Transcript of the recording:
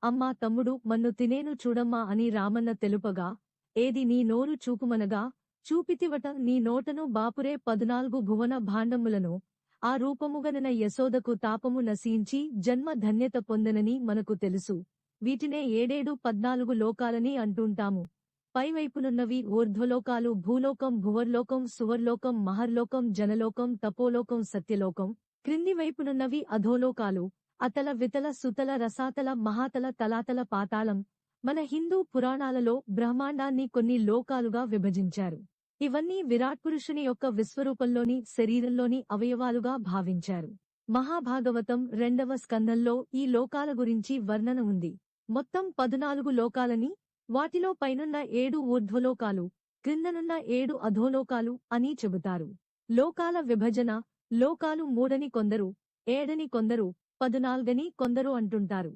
అమ్మా తమ్ముడు మన్ను తినేను చూడమ్మా అని రామన్న తెలుపగా, ఏది నీ నోరు చూపుమనగా, చూపితివట నీ నోటను బాపురే 14 భువన భాండములను, ఆ రూపముగనన యశోదకు తాపము నశించి జన్మ ధన్యత పొందెనని మనకు తెలుసు. వీటినే 14 లోకాలని అంటుంటాము. పైవైపునున్నవి ఊర్ధ్వలోకాలు భూలోకం భువర్లోకం సువర్లోకం మహర్లోకం జనలోకం తపోలోకం సత్యలోకం, క్రింది వైపునున్నవి అధోలోకాలు అతల వితల సుతల రసాతల మహాతల తలాతల పాతాళం. మన హిందూ పురాణాలలో బ్రహ్మాండాన్ని కొన్ని లోకాలుగా విభజించారు. ఇవన్నీ విరాట్పురుషుని యొక్క విశ్వరూపంలోని శరీరంలోని అవయవాలుగా భావించారు. మహాభాగవతం 2వ స్కంధంలో ఈ లోకాల గురించి వర్ణన ఉంది. మొత్తం 14 లోకాలని, వాటిలో పైనున్న 7 ఊర్ధ్వలోకాలు, క్రిందనున్న 7 అధోలోకాలు అని చెబుతారు. లోకాల విభజన, లోకాలు 3 కొందరు, 7 కొందరు, 14 కొందరు అంటుంటారు.